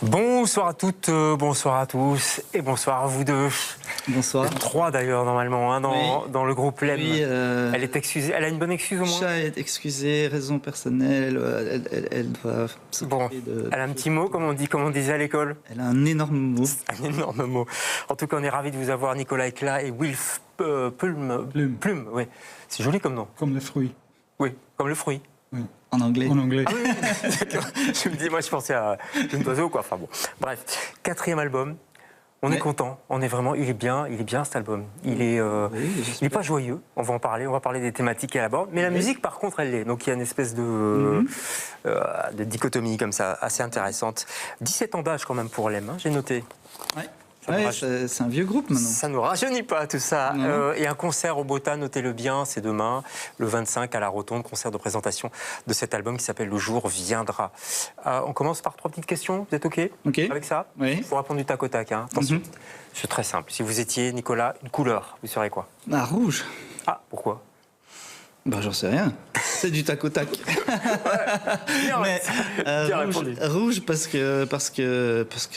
Bonsoir à toutes, bonsoir à tous et bonsoir à vous deux. Bonsoir. Trois d'ailleurs normalement hein, dans le groupe LEM. Oui, elle est excusée, elle a une bonne excuse au moins. Chat est excusée, raison personnelle, elle doit Bon, elle a un petit mot comme on disait à l'école. Elle a un énorme mot. Un énorme mot. En tout cas, on est ravis de vous avoir, Nicolas Éclat et Wilf Plume. Oui. C'est joli comme nom. Comme le fruit. Oui, comme le fruit. Oui. En anglais. En anglais. Ah oui, d'accord. Je me dis, moi je pensais à une oiseau quoi. Enfin bon. Bref, 4e album. On est content, il est bien cet album. Il est pas joyeux, on va parler des thématiques qu'elle aborde, mais la musique par contre elle l'est, donc il y a une espèce de dichotomie comme ça, assez intéressante. 17 ans d'âge quand même pour LEM, hein, j'ai noté. Ouais, c'est un vieux groupe maintenant. Ça ne nous rajeunit pas tout ça. Et un concert au Botan, notez-le bien, c'est demain, le 25 à la Rotonde, concert de présentation de cet album qui s'appelle Le Jour Viendra. On commence par 3 petites questions, vous êtes OK avec ça? Oui. Il faut répondre du tac au tac. Hein. Attention, c'est très simple. Si vous étiez, Nicolas, une couleur, vous serez quoi? Ah, rouge. Ah, pourquoi? Bah, j'en sais rien. C'est du tac au tac. Mais, rouge parce que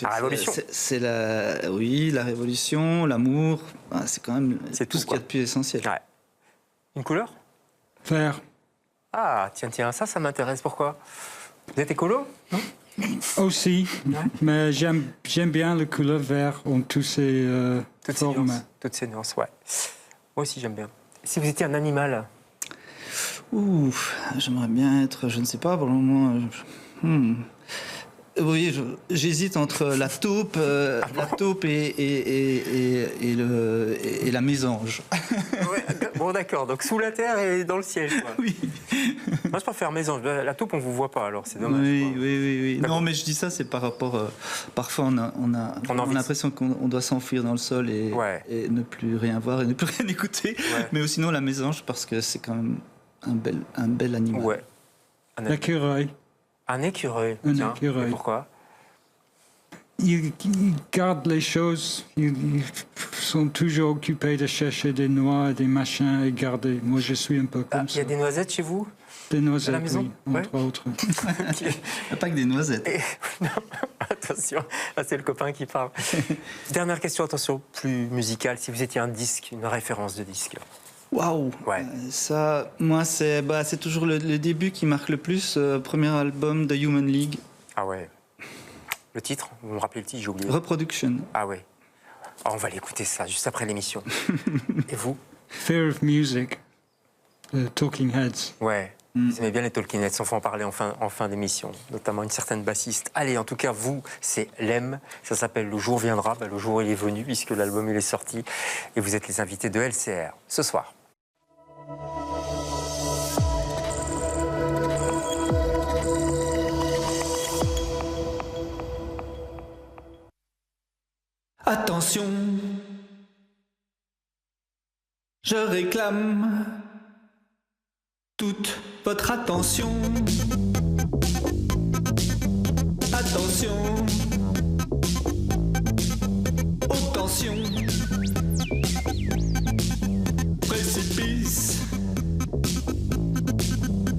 la révolution. C'est la révolution, l'amour. C'est quand même tout ce qu'il y a de plus essentiel. Ouais. Une couleur? Vert. Ah, tiens, ça m'intéresse. Pourquoi? Vous êtes écolo? Non? Aussi, mais j'aime bien le couleur vert en toutes ses formes. Toutes ces nuances, ouais. Moi aussi, j'aime bien. Si vous étiez un animal? J'aimerais bien être, je ne sais pas, pour le moment. Oui, j'hésite entre la taupe, et la mésange. Ouais, bon, d'accord. Donc sous la terre et dans le ciel. Quoi. Oui. Moi, je préfère mésange. La taupe, on vous voit pas, alors c'est dommage. Oui. Non, mais je dis ça, c'est par rapport. Parfois, on a l'impression qu'on doit s'enfuir dans le sol et ne plus rien voir et ne plus rien écouter. Ouais. Mais sinon, la mésange, parce que c'est quand même un bel animal. Ouais. L'écureuil. Un écureuil. Un écureuil. Et pourquoi? Ils gardent les choses. Ils sont toujours occupés de chercher des noix, des machins et garder. Moi, je suis un peu comme ça. Il y a des noisettes chez vous? Des noisettes, à la maison? Oui, entre autres. Il n'y a pas que des noisettes. Non, attention, c'est le copain qui parle. Dernière question, attention, plus musicale. Si vous étiez un disque, une référence de disque? Waouh! Ouais. Ça, moi, c'est toujours le début qui marque le plus. Premier album de Human League. Ah ouais. Le titre? Vous me rappelez le titre? J'ai oublié. Reproduction. Ah ouais. Oh, on va l'écouter ça juste après l'émission. Et vous? Fear of Music, Talking Heads. Ouais. Vous aimez bien les Talking Heads, on va en parler en fin d'émission, notamment une certaine bassiste. Allez, en tout cas, vous, c'est LEM, ça s'appelle Le Jour Viendra. Ben, le jour il est venu, puisque l'album il est sorti, et vous êtes les invités de LCR ce soir. Attention, je réclame toute votre attention. Attention, haute tension, précipice,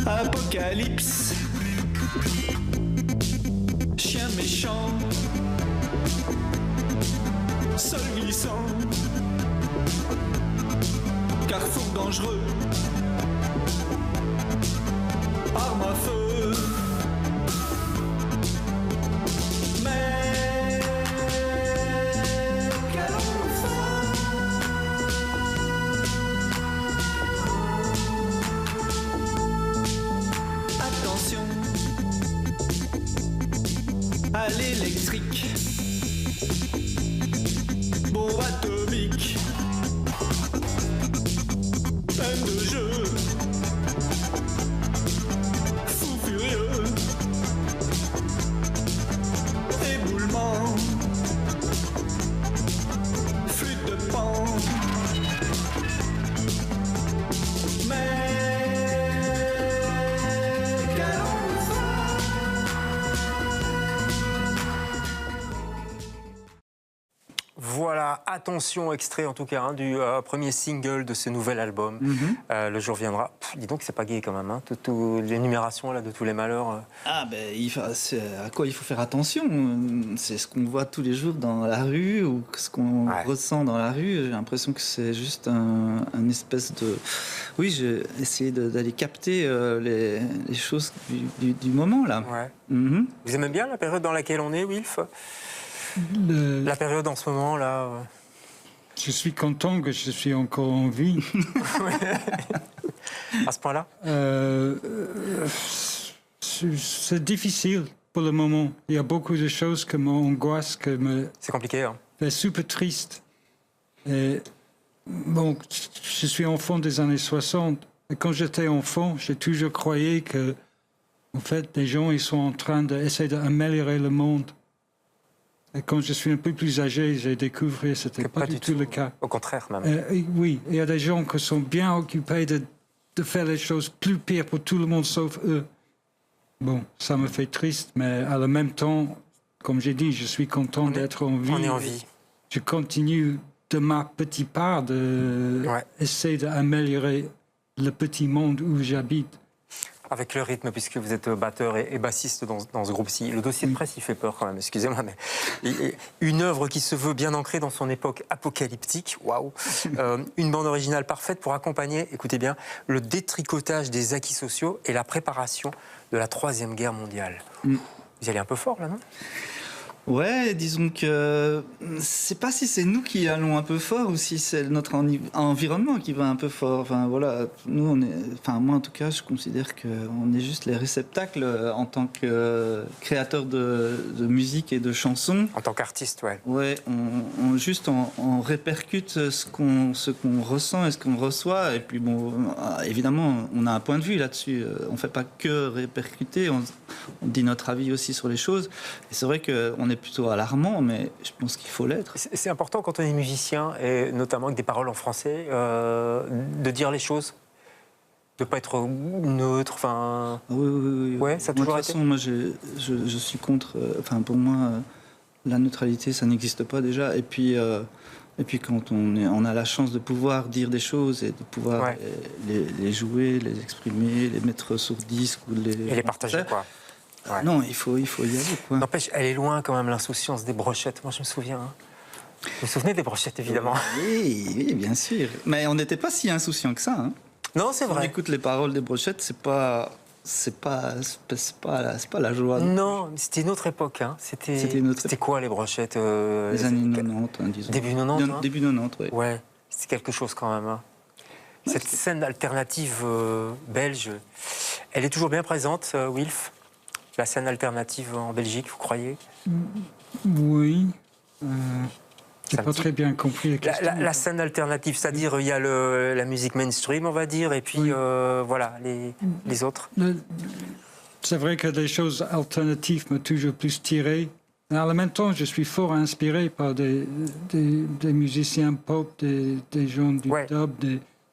apocalypse, chien méchant, sol glissant, carrefour dangereux, arme à feu. Mais qu'allons-nous faire? Attention à l'électrique, bombe atomique, peine de jeu, fou furieux, éboulement, flûte de pan. Mais qu'allons-nous faire? Voilà, attention, extrait en tout cas du premier single de ce nouvel album. Le jour viendra. Dis donc, c'est pas gai quand même, hein, l'énumération là de tous les malheurs. Ah ben, à quoi il faut faire attention. C'est ce qu'on voit tous les jours dans la rue ou ce qu'on ressent dans la rue. J'ai l'impression que c'est juste un espèce de... Oui, j'ai essayé d'aller capter les choses du moment là. Ouais. Vous aimez bien la période dans laquelle on est, Wilf? La période en ce moment là. Je suis content que je suis encore en vie. À ce point-là. C'est difficile pour le moment. Il y a beaucoup de choses qui m'angoissent, C'est compliqué. Hein. C'est super triste. Et, bon, je suis enfant des années 60. Et quand j'étais enfant, j'ai toujours cru que, en fait, les gens ils sont en train d'essayer d'améliorer le monde. Et quand je suis un peu plus âgé, j'ai découvert que ce n'était pas du tout le cas. Au contraire, même. Oui, il y a des gens qui sont bien occupés de faire les choses plus pires pour tout le monde sauf eux. Bon, ça me fait triste, mais à le même temps, comme j'ai dit, je suis content d'être en vie. On est en vie. Je continue de ma petite part d'essayer d'améliorer le petit monde où j'habite. Avec le rythme, puisque vous êtes batteur et bassiste dans ce groupe-ci. Le dossier de presse, il fait peur quand même, excusez-moi, mais une œuvre qui se veut bien ancrée dans son époque apocalyptique, waouh. Une bande originale parfaite pour accompagner, écoutez bien, le détricotage des acquis sociaux et la préparation de la Troisième Guerre mondiale. Vous y allez un peu fort, là, non ? Ouais, disons que c'est pas si c'est nous qui allons un peu fort ou si c'est notre environnement qui va un peu fort. Enfin voilà, nous moi en tout cas, je considère qu'on est juste les réceptacles en tant que créateurs de musique et de chansons. En tant qu'artiste, ouais. Ouais, on répercute ce qu'on ressent et ce qu'on reçoit. Et puis bon, évidemment, on a un point de vue là-dessus. On fait pas que répercuter, on dit notre avis aussi sur les choses. Et c'est vrai qu'on est plutôt alarmant, mais je pense qu'il faut l'être. C'est important quand on est musicien, et notamment avec des paroles en français, de dire les choses, de ne pas être neutre. Enfin. Oui. Ouais, ça a toujours de toute façon, moi, je suis contre. Pour moi, la neutralité, ça n'existe pas déjà. Et puis quand on a la chance de pouvoir dire des choses et de pouvoir les jouer, les exprimer, les mettre sur disque ou et les partager, quoi. Ouais. Non, il faut y aller, quoi. N'empêche, elle est loin quand même, l'insouciance des brochettes. Moi, je me souviens. Hein. Vous vous souvenez des brochettes, évidemment. Oui, bien sûr. Mais on n'était pas si insouciants que ça. Hein. Non, c'est vrai. On écoute les paroles des brochettes, c'est pas la joie. Non, c'était une autre époque. Hein. C'était quoi, les brochettes les années 90, hein, disons. Début 90, hein. Début 90, oui. Ouais, c'est quelque chose quand même. Hein. Cette scène alternative belge, elle est toujours bien présente, Wilf ? La scène alternative en Belgique, vous croyez ? Oui. J'ai pas très bien compris la question. La scène alternative, c'est-à-dire il y a la musique mainstream, on va dire, et puis voilà, les autres. C'est vrai que des choses alternatives m'ont toujours plus tiré. En même temps, je suis fort inspiré par des musiciens pop, des gens du dub,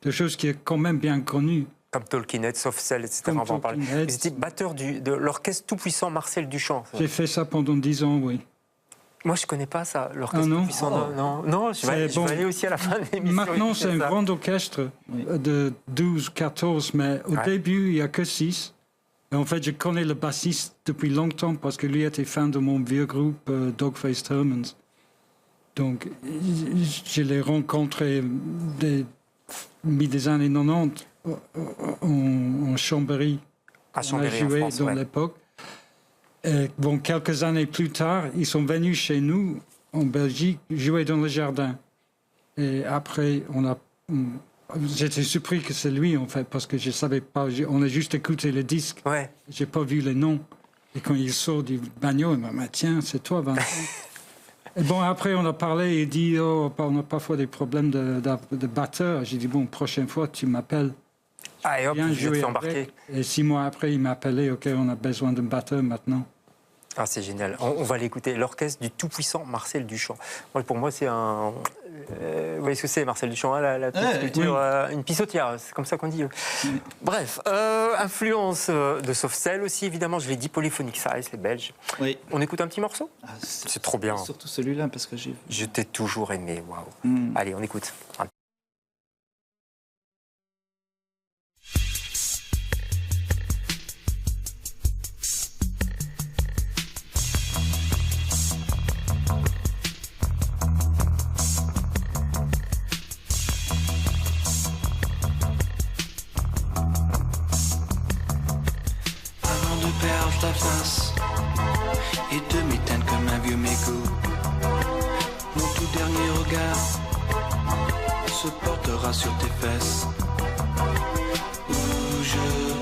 des choses qui sont quand même bien connues. Comme Talking Heads, Soft Cell, etc. On va en parler. Vous étiez batteur de l'orchestre tout-puissant Marcel Duchamp. J'ai fait ça pendant 10 ans, oui. Moi, je ne connais pas ça, l'orchestre tout-puissant. Non, je vais aller aussi à la fin de l'émission. Maintenant, c'est un grand orchestre de 12, 14, mais au début, il n'y a que 6. Et en fait, je connais le bassiste depuis longtemps parce que lui était fan de mon vieux groupe Dogface Hermans. Donc, je l'ai rencontré des années 90 en Chambéry. On a joué en France, dans l'époque. Et bon, quelques années plus tard, ils sont venus chez nous, en Belgique, jouer dans le jardin. Et après, j'étais surpris que c'est lui, en fait, parce que je ne savais pas. On a juste écouté le disque. Ouais. Je n'ai pas vu les noms. Et quand il sort du bagnole, il m'a dit, tiens, c'est toi, Vincent. Et bon, après, on a parlé et dit, on a parfois des problèmes de batteur. J'ai dit, bon, prochaine fois, tu m'appelles. Et hop, je vais t'embarquer. Et 6 mois après, il m'a appelé, OK, on a besoin d'un batteur maintenant. Ah, c'est génial. On va l'écouter. L'orchestre du tout-puissant Marcel Duchamp. Pour moi, c'est un... vous voyez ce que c'est, Marcel Duchamp, hein, la petite sculpture, une pissotière, c'est comme ça qu'on dit. Bref, influence de Softcell aussi, évidemment. Je l'ai dit, Polyphonic Size, les Belges. Oui. On écoute un petit morceau? C'est trop bien. Surtout celui-là, parce que Je t'ai toujours aimé, waouh. Allez, on écoute. Ta face et demi-teinte comme un vieux mégot. Mon tout dernier regard se portera sur tes fesses, où je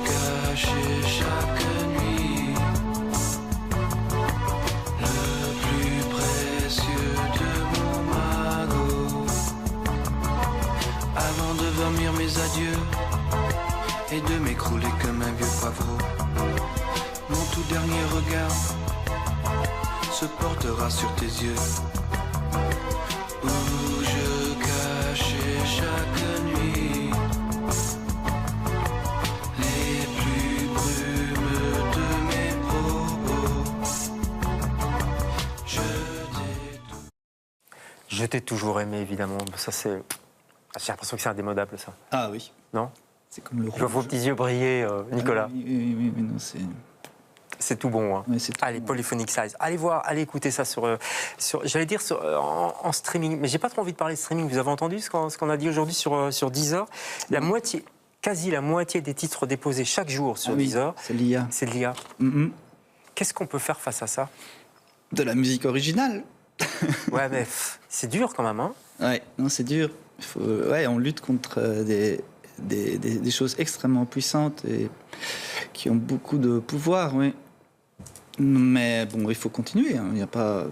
cachais chaque nuit le plus précieux de mon magot. Avant de vomir mes adieux et de m'écrouler comme un vieux poivreau, mon tout dernier regard se portera sur tes yeux, où je cachais chaque nuit les plus brumeux de mes propos. Je t'ai toujours aimé, évidemment. Ça, c'est... J'ai l'impression que c'est indémodable, ça. Ah oui. Non? C'est comme le rouge. Je vois vos petits yeux briller, Nicolas. Oui, non, c'est... C'est tout bon. Hein. Oui, c'est tout allez, bon. Polyphonic Size. Allez voir, allez écouter ça j'allais dire en streaming. Mais j'ai pas trop envie de parler de streaming. Vous avez entendu ce qu'on a dit aujourd'hui sur Deezer? Quasi la moitié des titres déposés chaque jour sur Deezer. C'est l'IA. C'est de l'IA. Qu'est-ce qu'on peut faire face à ça? De la musique originale. Ouais, mais c'est dur quand même. Hein? Ouais, non, c'est dur. On lutte contre des choses extrêmement puissantes et qui ont beaucoup de pouvoir, oui. Mais bon, il faut continuer. Hein. Il n'y a pas.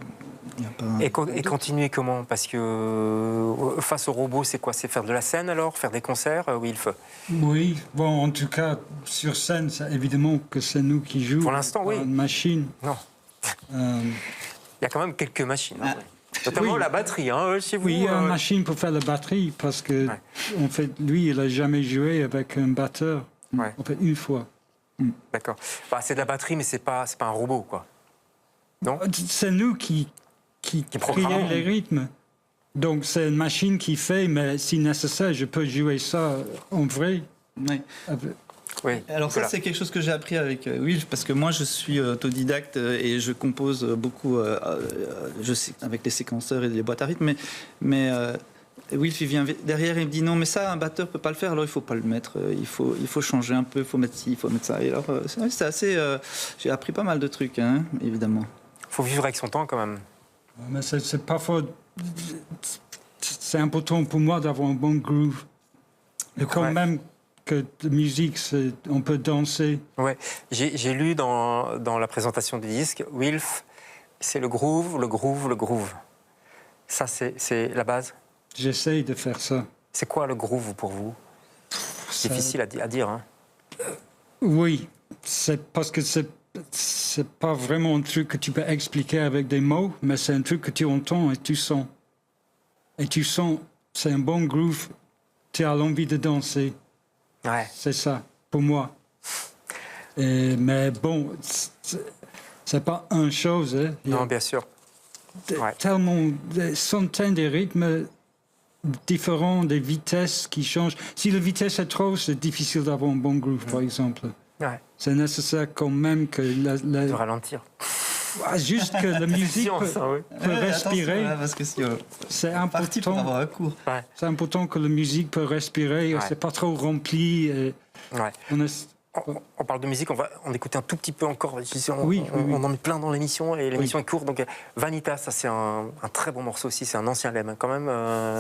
Et continuer comment? Parce que face aux robots, c'est quoi? C'est faire de la scène alors? Faire des concerts, Wilf? Oui, bon, en tout cas, sur scène, évidemment que c'est nous qui jouons. Pour l'instant, oui. Une machine. Non. Il y a quand même quelques machines. Hein, notamment la batterie, hein, chez vous. Oui, il y a une machine pour faire la batterie, parce que, en fait, lui, il n'a jamais joué avec un batteur. Ouais. En fait, une fois. D'accord. C'est de la batterie, mais c'est pas un robot, quoi. Non? C'est nous qui créons les rythmes. Donc, c'est une machine qui fait, mais si nécessaire, je peux jouer ça en vrai. Oui. Oui. Alors ça, c'est quelque chose que j'ai appris avec Wilf, parce que moi, je suis autodidacte et je compose beaucoup avec les séquenceurs et les boîtes à rythme, mais Wilf, il vient derrière et il me dit non, mais ça, un batteur peut pas le faire, alors il faut pas le mettre, il faut changer un peu, il faut mettre ci, il faut mettre ça. Et alors, c'est assez... j'ai appris pas mal de trucs, hein, évidemment. Il faut vivre avec son temps, quand même. Mais c'est parfois... C'est important pour moi d'avoir un bon groove. Et quand même que la musique, on peut danser. Ouais, j'ai lu dans la présentation du disque, Wilf, c'est le groove, le groove, le groove. Ça, c'est la base? J'essaye de faire ça. C'est quoi le groove pour vous? C'est difficile à dire. Hein. Oui, c'est parce que c'est pas vraiment un truc que tu peux expliquer avec des mots, mais c'est un truc que tu entends et tu sens. Et tu sens, c'est un bon groove, tu as l'envie de danser. Ouais. C'est ça, pour moi. Mais bon, c'est pas une chose. Hein. Non, bien sûr. Tellement des centaines de rythmes différents, des vitesses qui changent. Si la vitesse est trop, c'est difficile d'avoir un bon groove, par exemple. Ouais. C'est nécessaire quand même que de ralentir. Juste que la musique peut respirer. Parce que c'est important. Pour avoir un cours. Ouais. C'est important que la musique peut respirer. C'est pas trop rempli. On parle de musique, on écoute un tout petit peu encore. Oui. On en met plein dans l'émission et l'émission est courte. Donc Vanita, ça c'est un très bon morceau aussi. C'est un ancien lemme quand même.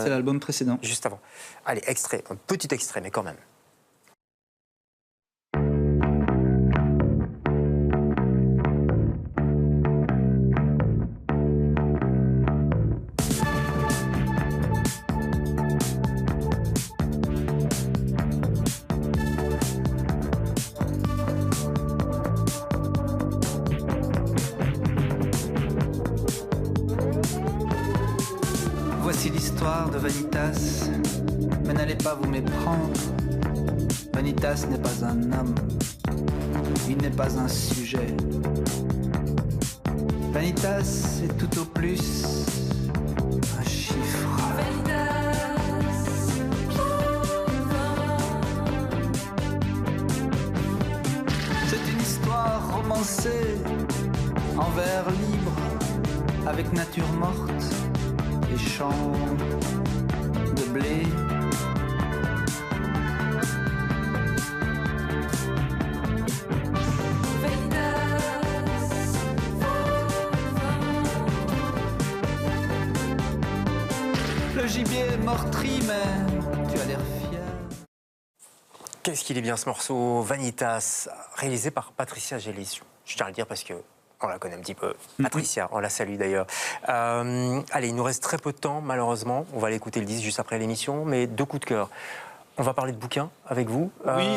C'est l'album précédent. Juste avant. Allez, extrait, un petit extrait, mais quand même. Voici l'histoire de Vanitas, mais n'allez pas vous méprendre. Vanitas n'est pas un homme, il n'est pas un sujet. Vanitas est tout au plus un chiffre. C'est une histoire romancée en vers libre, avec nature morte et champs de blé. Le gibier est meurtri, mais tu as l'air fier. Qu'est-ce qu'il est bien ce morceau, Vanitas, réalisé par Patricia Gélis. Je tiens à le dire parce que on la connaît un petit peu. Patricia, on la salue d'ailleurs. Allez, il nous reste très peu de temps, malheureusement. On va aller écouter le disque juste après l'émission, mais 2 coups de cœur. On va parler de bouquins avec vous. Oui,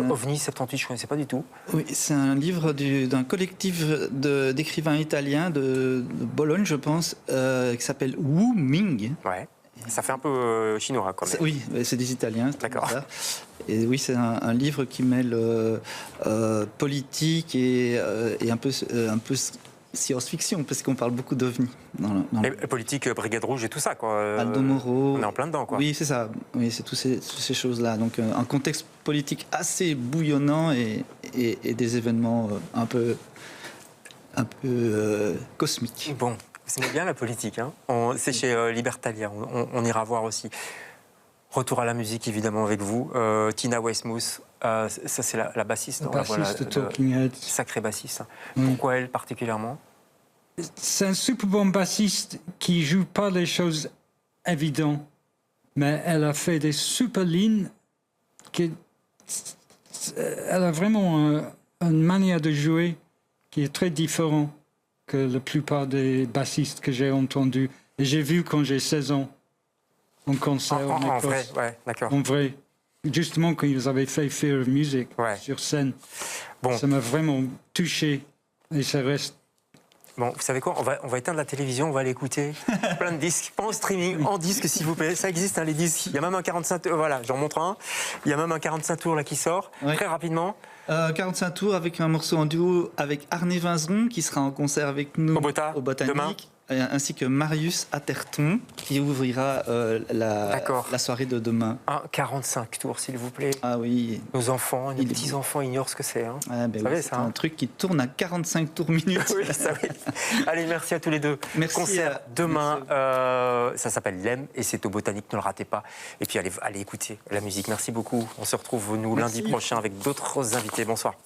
OVNI 78, je ne connaissais pas du tout. Oui, c'est un livre d'un collectif d'écrivains italiens de Bologne, je pense, qui s'appelle Wu Ming. Ouais. Ça fait un peu chinois quand même. Oui, c'est des Italiens. D'accord. Et oui, c'est un livre qui mêle politique et un peu science-fiction, parce qu'on parle beaucoup d'OVNI. Et politique, Brigade Rouge et tout ça, quoi. Aldo Moro. On est en plein dedans, quoi. Oui, c'est ça. Oui, c'est toutes ces choses-là. Donc, un contexte politique assez bouillonnant et des événements un peu cosmiques. Bon. C'est bien la politique, hein. C'est chez Libertalia, on ira voir aussi. Retour à la musique, évidemment, avec vous. Tina Weymouth, ça c'est la bassiste. La bassiste de Talking Heads. Sacrée bassiste. Pourquoi elle particulièrement? C'est un super bon bassiste qui joue pas les choses évidentes, mais elle a fait des super lignes. Elle a vraiment une manière de jouer qui est très différente que la plupart des bassistes que j'ai entendus. Et j'ai vu quand j'ai 16 ans, en concert en Écosse. En vrai, ouais, d'accord. En vrai. Justement, quand ils avaient fait Fear of Music sur scène. Bon. Ça m'a vraiment touché. Et ça reste... Bon, vous savez quoi, on va éteindre la télévision, on va aller écouter plein de disques, pas en streaming, en disque s'il vous plaît. Ça existe, hein, les disques. Il y a même un 45 tours, voilà, j'en montre un. Il y a même un 45 tours là qui sort, très rapidement. 45 tours avec un morceau en duo avec Arne Vinzeron qui sera en concert avec nous au Botanique. Demain. Ainsi que Marius Atherton qui ouvrira la soirée de demain. Un 45 tours, s'il vous plaît. Ah oui. Nos enfants, nos petits-enfants ignorent ce que c'est. Hein. Ah ben oui, c'est un truc qui tourne à 45 tours minutes. Oui, ça oui. Allez, merci à tous les deux. Merci. Concert demain, ça s'appelle Lem et c'est au Botanique, ne le ratez pas. Et puis allez écouter la musique. Merci beaucoup. On se retrouve, nous, lundi prochain avec d'autres invités. Bonsoir.